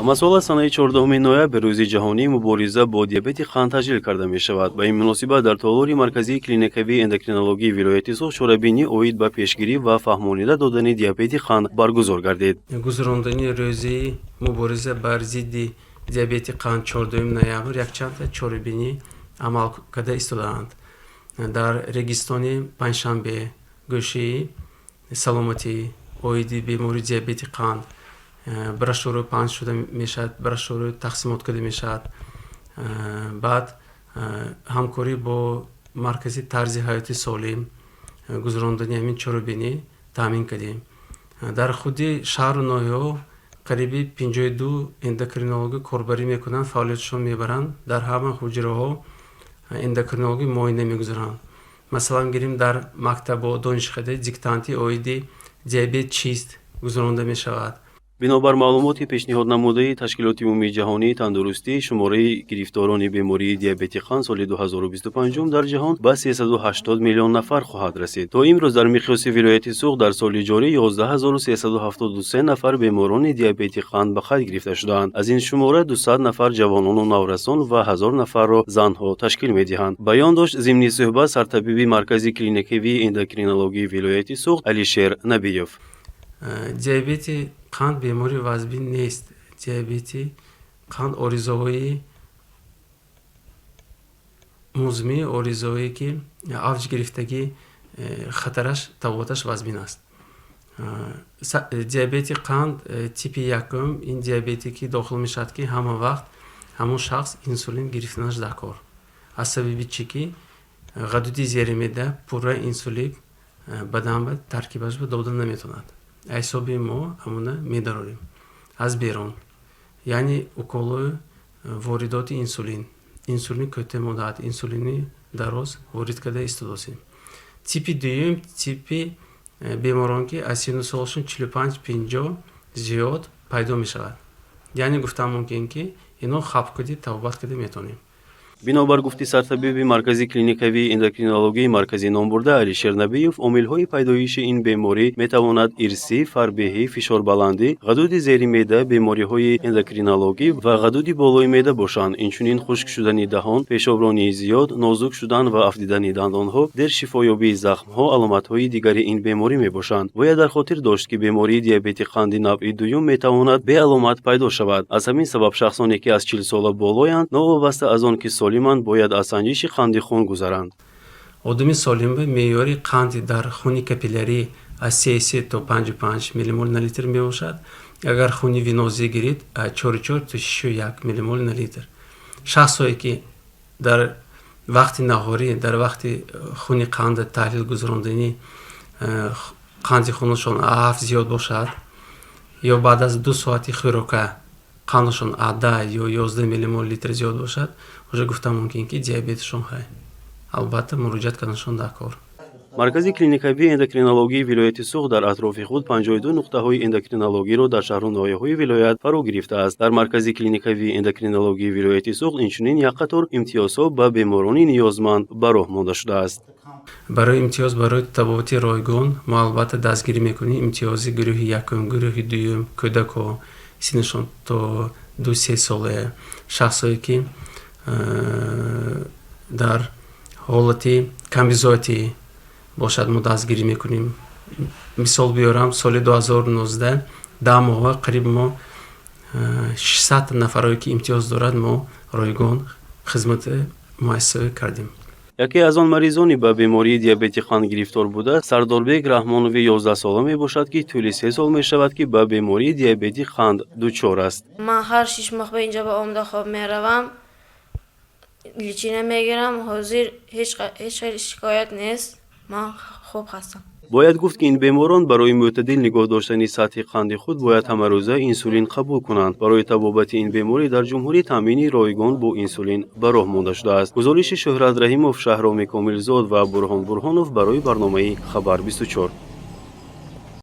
масъул санаи 14 ноябр рӯзи ҷаҳонии мубориза бо диабети қанд таҷлил карда мешавад. Ба ин муносибат дар толори марказии клиникавии эндокринологии вилояти Суғд чорабинӣ оид ба пешгирӣ ва фаҳмонида додани диабети қанд баргузор гардид. гузарондани рӯзи мубориза бар зидди диабети қанд 14 ноябр якчанда чорабинӣ амал карда истодаанд. дар регистони панҷшанбе гӯшии саломатӣ оиди бемории диабети қанд брошюра панҷ шуда мешавад, брошюра тақсимот карда мешавад. баъд ҳамкорӣ бо маркази тарзи ҳаёти солим гузарондани ҳамин чорабинӣ таъмин кардем. дар худи шаҳру ноҳияҳо қариби 52 эндокринологи корбарӣ мекунанд, фаъолияташон мебаранд. дар ҳама ҳуҷраҳо эндокринологи муоина мегузоранд. масалан гирем дар мактабҳо донишгаҳи диктанти оиди диабет чист гузаронда мешавад. бинобар маълумоти пешниҳод намудаи Ташкилоти умумии ҷаҳонии тандурустӣ, шумораи гирифторони бемории диабети қанд соли 2025 дар ҷаҳон ба 380 миллион нафар хоҳад расид. То имрӯз дар миқёси вилояти Суғд дар соли ҷорӣ 11373 нафар беморони диабети қанд ба қайд гирифта шудаанд. аз ин шумора 200 нафар ҷавонону наврасон ва 1000 нафарро занҳо ташкил медиҳанд. баён дошт зимни суҳбат сартабиби маркази клиникавии эндокринологии вилояти Суғд Алишер Набиев. диабети қанд бемори вазбин нест. диабети қанд оризаҳои музмин, оризаҳое ки авҷ гирифтагӣ хатараш тафовуташ вазбин аст. диабети қанд типи якум ин диабете ки дохил мешавад ки ҳама вақт ҳамон шахс инсулин гирифтанаш даркор. аз сабаби чӣ ки ғадуди зеримеъда пурра инсулин бадан ба таркибаш дода наметавонад. ҳисоби мо ҳамона медарорем аз берун, яъне уколои воридоти инсулин, инсулини кӯтамуддат, инсулини дароз ворид карда истодасем. типи дуюм типи беморон ки аз сину солшон 45-50 зиёд пайдо мешавад. яъне гуфтан мумкин ки ино хабкуди тавобат карда метавонем. бинобар гуфти сартабиби маркази клиникавии эндокринологии марказӣ ном бурда Алишер Набиев, омилҳои пайдоиши ин беморӣ метавонад ирсӣ, фарбеҳӣ, фишорбаландӣ, ғадуди зери меъда, бемориҳои эндокринологӣ ва ғадуди болои меъда бошанд. инчунин хушк шудани даҳон, пешобронии зиёд, нозук шудан ва афдидани дандонҳо, дер шифоёбии захмҳо аломатҳои дигари ин беморӣ мебошанд. бояд дар хотир дошт ки бемории диабети қанди навъи дуюм метавонад беаломат пайдо шавад. аз ҳамин сабаб шахсоне ки аз 40 сола болоянд, новобаста аз он ки солиманд бояд аз санҷиши қанди хун гузаранд. одами солимба меъёри қанди дар хуни капиллярӣ аз 33 то 55 ммол на литр мебошад. агар хуни венозӣ гирид 44 то 61 ммол на литр. шахсое ки дар вақти наҳорӣ, дар вақти хуни қанда таҳлил гузарондани қанди хунашон 7 зиёд бошад ё баъд аз 2 соати хӯрока қандашон 10 ё 11 ммол литр зиёд бошад, уже гуфтан мумкин ки диабеташон ҳай. албатта муроҷиат карданашон даркор. маркази клиникавии эндокринологии вилояти Суғд дар атрофи худ 52 нуқтаҳои эндокринологиро дар шаҳру ноҳияҳои вилоят фаро гирифтааст. дар маркази клиникавии эндокринологии вилояти Суғд инчунин як қатор имтиёзҳо ба беморони ниёзманд ба роҳ монда шудааст. барои имтиёз барои табобати ройгон мо албатта дастгирӣ мекунем. имтиёзи гурӯҳи якум, гурӯҳи дуюм, кӯдакҳо синнашон то 2-3 соле, шахсое ки дар ҳолати камбизоатӣ бошад, мо дастгирӣ мекунем. мисол биёрам, соли 2019 10 моҳа қариб мо 600 нафаро ки имтиёз дорад мо ройгон хизмати муассисавӣ кардем. яке аз он маризони ба бемории диабети қанд гирифтор буда Сардорбек Раҳмонови 11 сола мебошад ки тӯли 3 сол мешавад ки ба бемории диабети қанд дучор аст. ман ҳар 6 моҳ ба инҷа ба омадахоб меравам, личина мегирам. ҳозир ҳеҷ хел шикоят нест, ман хуб ҳастам. бояд гуфт ки ин беморон барои мӯътадил нигоҳ доштани сатҳи қанди худ бояд ҳамарӯза инсулин қабул кунанд. барои табобати ин беморӣ дар ҷумҳурӣ таъмини ройгон бо инсулин ба роҳ монда шудааст. гузориши Шӯҳрат Раҳимов, Шаҳроми Комилзод ва Бурҳон Бурҳонов барои барномаи Хабар 24.